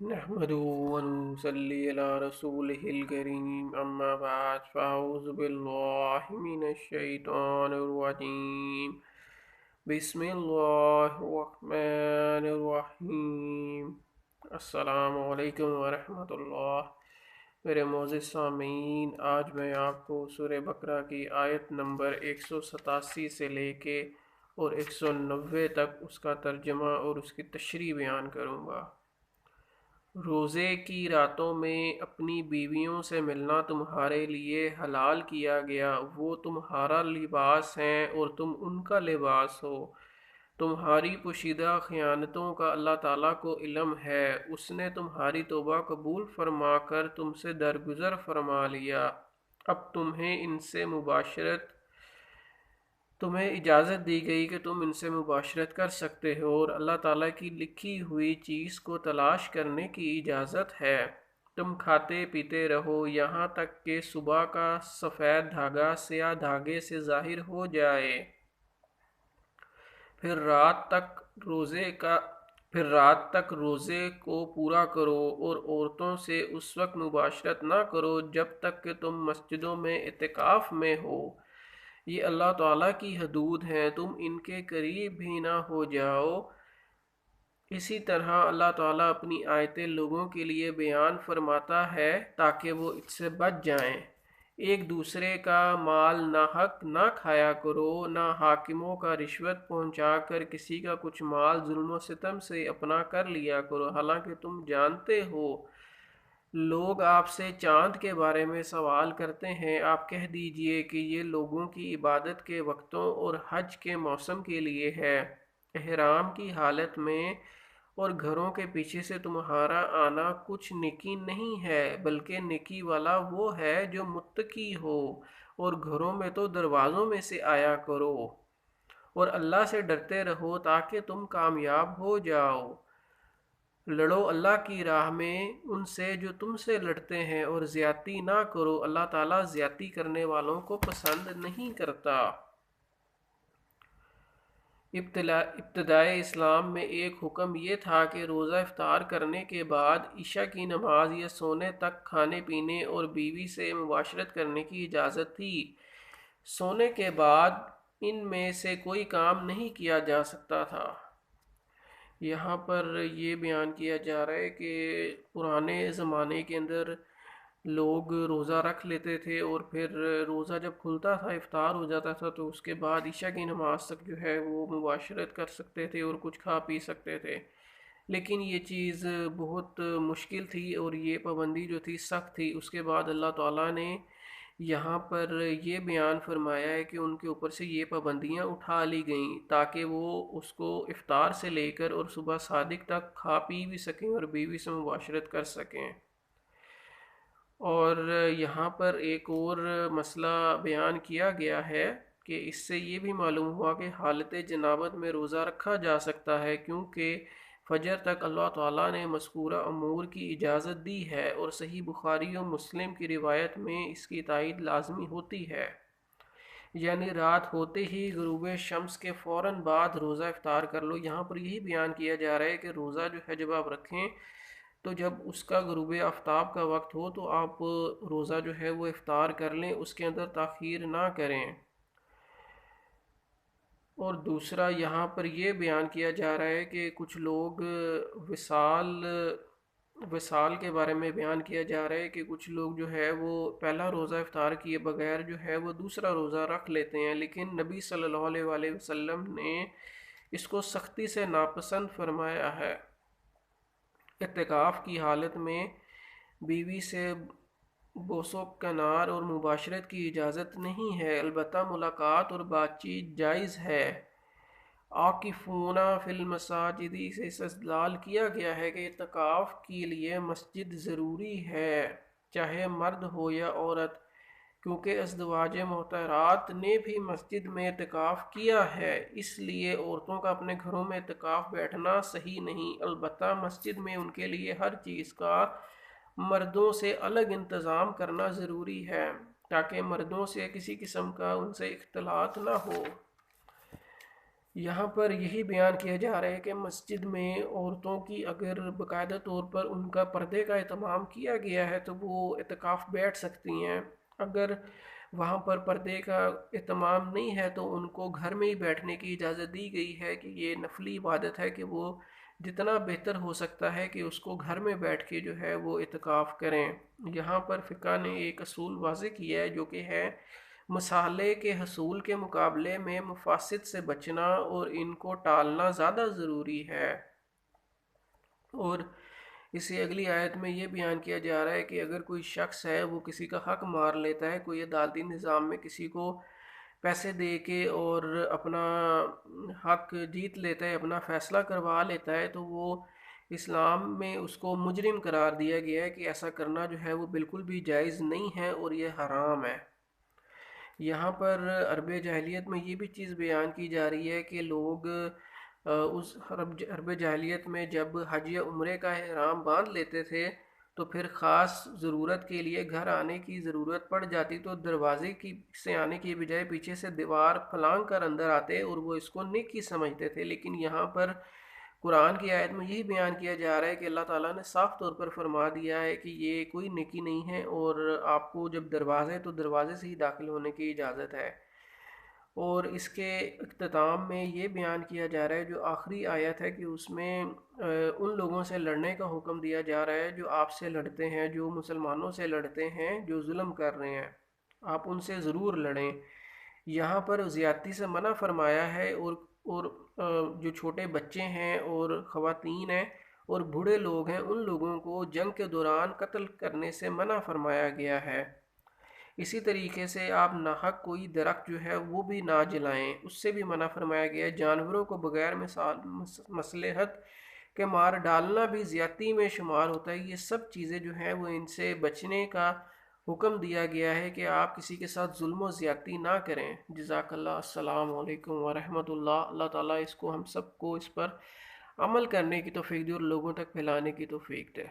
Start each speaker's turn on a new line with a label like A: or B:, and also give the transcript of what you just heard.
A: نحمده ونصلي على رسوله الكريم أما بعد فأعوذ بالله من الشيطان الرجيم بسم الله الرحمن الرحیم السلام علیکم ورحمۃ اللہ۔ میرے معزز سامعین، آج میں آپ کو سورہ بقرہ کی آیت نمبر 187 سے لے کے اور 190 تک اس کا ترجمہ اور اس کی تشریح بیان کروں گا۔ روزے کی راتوں میں اپنی بیویوں سے ملنا تمہارے لیے حلال کیا گیا، وہ تمہارا لباس ہیں اور تم ان کا لباس ہو۔ تمہاری پوشیدہ خیانتوں کا اللہ تعالیٰ کو علم ہے، اس نے تمہاری توبہ قبول فرما کر تم سے درگزر فرما لیا۔ اب تمہیں اجازت دی گئی کہ تم ان سے مباشرت کر سکتے ہو، اور اللہ تعالیٰ کی لکھی ہوئی چیز کو تلاش کرنے کی اجازت ہے۔ تم کھاتے پیتے رہو یہاں تک کہ صبح کا سفید دھاگا سیاہ دھاگے سے ظاہر ہو جائے، پھر رات تک روزے کو پورا کرو، اور عورتوں سے اس وقت مباشرت نہ کرو جب تک کہ تم مسجدوں میں اعتکاف میں ہو۔ یہ اللہ تعالیٰ کی حدود ہیں، تم ان کے قریب بھی نہ ہو جاؤ۔ اسی طرح اللہ تعالیٰ اپنی آیتیں لوگوں کے لیے بیان فرماتا ہے تاکہ وہ اس سے بچ جائیں۔ ایک دوسرے کا مال ناحق نہ کھایا کرو، نہ حاکموں کا رشوت پہنچا کر کسی کا کچھ مال ظلم و ستم سے اپنا کر لیا کرو، حالانکہ تم جانتے ہو لوگ آپ سے چاند کے بارے میں سوال کرتے ہیں، آپ کہہ دیجئے کہ یہ لوگوں کی عبادت کے وقتوں اور حج کے موسم کے لیے ہے، احرام کی حالت میں، اور گھروں کے پیچھے سے تمہارا آنا کچھ نیکی نہیں ہے، بلکہ نیکی والا وہ ہے جو متقی ہو، اور گھروں میں تو دروازوں میں سے آیا کرو، اور اللہ سے ڈرتے رہو تاکہ تم کامیاب ہو جاؤ۔ لڑو اللہ کی راہ میں ان سے جو تم سے لڑتے ہیں، اور زیادتی نہ کرو، اللہ تعالیٰ زیادتی کرنے والوں کو پسند نہیں کرتا۔ ابتدائے اسلام میں ایک حکم یہ تھا کہ روزہ افطار کرنے کے بعد عشاء کی نماز یا سونے تک کھانے پینے اور بیوی سے مباشرت کرنے کی اجازت تھی۔ سونے کے بعد ان میں سے کوئی کام نہیں کیا جا سکتا تھا۔ یہاں پر یہ بیان کیا جا رہا ہے کہ پرانے زمانے کے اندر لوگ روزہ رکھ لیتے تھے، اور پھر روزہ جب کھلتا تھا افطار ہو جاتا تھا تو اس کے بعد عشاء کی نماز تک جو ہے وہ مباشرت کر سکتے تھے اور کچھ کھا پی سکتے تھے، لیکن یہ چیز بہت مشکل تھی اور یہ پابندی جو تھی سخت تھی۔ اس کے بعد اللہ تعالیٰ نے یہاں پر یہ بیان فرمایا ہے کہ ان کے اوپر سے یہ پابندیاں اٹھا لی گئیں تاکہ وہ اس کو افطار سے لے کر اور صبح صادق تک کھا پی بھی سکیں اور بیوی سے مباشرت کر سکیں۔ اور یہاں پر ایک اور مسئلہ بیان کیا گیا ہے کہ اس سے یہ بھی معلوم ہوا کہ حالت جنابت میں روزہ رکھا جا سکتا ہے، کیونکہ فجر تک اللہ تعالیٰ نے مذکورہ امور کی اجازت دی ہے، اور صحیح بخاری و مسلم کی روایت میں اس کی تائید لازمی ہوتی ہے، یعنی رات ہوتے ہی غروب شمس کے فوراً بعد روزہ افطار کر لو۔ یہاں پر یہی بیان کیا جا رہا ہے کہ روزہ جو ہے جب آپ رکھیں تو جب اس کا غروب آفتاب کا وقت ہو تو آپ روزہ جو ہے وہ افطار کر لیں، اس کے اندر تاخیر نہ کریں۔ اور دوسرا یہاں پر یہ بیان کیا جا رہا ہے کہ کچھ لوگ وصال کے بارے میں بیان کیا جا رہا ہے کہ کچھ لوگ جو ہے وہ پہلا روزہ افطار کیے بغیر جو ہے وہ دوسرا روزہ رکھ لیتے ہیں، لیکن نبی صلی اللہ علیہ وآلہ وسلم نے اس کو سختی سے ناپسند فرمایا ہے۔ اعتکاف کی حالت میں بیوی سے بوس و کنار اور مباشرت کی اجازت نہیں ہے، البتہ ملاقات اور بات چیت جائز ہے۔ عاکفون فی المساجد سے استدلال کیا گیا ہے کہ اعتکاف کے لیے مسجد ضروری ہے، چاہے مرد ہو یا عورت، کیونکہ ازدواج محترات نے بھی مسجد میں اعتکاف کیا ہے، اس لیے عورتوں کا اپنے گھروں میں اعتکاف بیٹھنا صحیح نہیں، البتہ مسجد میں ان کے لیے ہر چیز کا مردوں سے الگ انتظام کرنا ضروری ہے تاکہ مردوں سے کسی قسم کا ان سے اختلاط نہ ہو۔ یہاں پر یہی بیان کیا جا رہا ہے کہ مسجد میں عورتوں کی اگر باقاعدہ طور پر ان کا پردے کا اہتمام کیا گیا ہے تو وہ اعتکاف بیٹھ سکتی ہیں. اگر وہاں پر پردے کا اہتمام نہیں ہے تو ان کو گھر میں ہی بیٹھنے کی اجازت دی گئی ہے کہ یہ نفلی عبادت ہے کہ وہ جتنا بہتر ہو سکتا ہے کہ اس کو گھر میں بیٹھ کے جو ہے وہ اعتکاف کریں. یہاں پر فقہ نے ایک اصول واضح کیا ہے جو کہ ہے مصالحے کے حصول کے مقابلے میں مفاسد سے بچنا اور ان کو ٹالنا زیادہ ضروری ہے. اور اسی اگلی آیت میں یہ بیان کیا جا رہا ہے کہ اگر کوئی شخص ہے وہ کسی کا حق مار لیتا ہے، کوئی عدالتی نظام میں کسی کو پیسے دے کے اور اپنا حق جیت لیتا ہے، اپنا فیصلہ کروا لیتا ہے، تو وہ اسلام میں اس کو مجرم قرار دیا گیا ہے کہ ایسا کرنا جو ہے وہ بالکل بھی جائز نہیں ہے اور یہ حرام ہے. یہاں پر عرب جاہلیت میں یہ بھی چیز بیان کی جا رہی ہے کہ لوگ اس عرب جاہلیت میں جب حج یا عمرے کا احرام باندھ لیتے تھے تو پھر خاص ضرورت کے لیے گھر آنے کی ضرورت پڑ جاتی تو دروازے کی سے آنے کی بجائے پیچھے سے دیوار پھلانگ کر اندر آتے اور وہ اس کو نیکی سمجھتے تھے. لیکن یہاں پر قرآن کی آیت میں یہی بیان کیا جا رہا ہے کہ اللہ تعالیٰ نے صاف طور پر فرما دیا ہے کہ یہ کوئی نیکی نہیں ہے اور آپ کو جب دروازے تو دروازے سے ہی داخل ہونے کی اجازت ہے. اور اس کے اختتام میں یہ بیان کیا جا رہا ہے جو آخری آیت ہے کہ اس میں ان لوگوں سے لڑنے کا حکم دیا جا رہا ہے جو آپ سے لڑتے ہیں، جو مسلمانوں سے لڑتے ہیں، جو ظلم کر رہے ہیں، آپ ان سے ضرور لڑیں. یہاں پر زیادتی سے منع فرمایا ہے اور جو چھوٹے بچے ہیں اور خواتین ہیں اور بوڑھے لوگ ہیں ان لوگوں کو جنگ کے دوران قتل کرنے سے منع فرمایا گیا ہے. اسی طریقے سے آپ ناحق کوئی درخت جو ہے وہ بھی نہ جلائیں، اس سے بھی منع فرمایا گیا ہے. جانوروں کو بغیر مصلحت کے مار ڈالنا بھی زیادتی میں شمار ہوتا ہے. یہ سب چیزیں جو ہیں وہ ان سے بچنے کا حکم دیا گیا ہے کہ آپ کسی کے ساتھ ظلم و زیادتی نہ کریں. جزاک اللہ. السلام علیکم ورحمۃ اللہ. اللہ تعالیٰ اس کو ہم سب کو اس پر عمل کرنے کی توفیق دے اور لوگوں تک پھیلانے کی توفیق دے.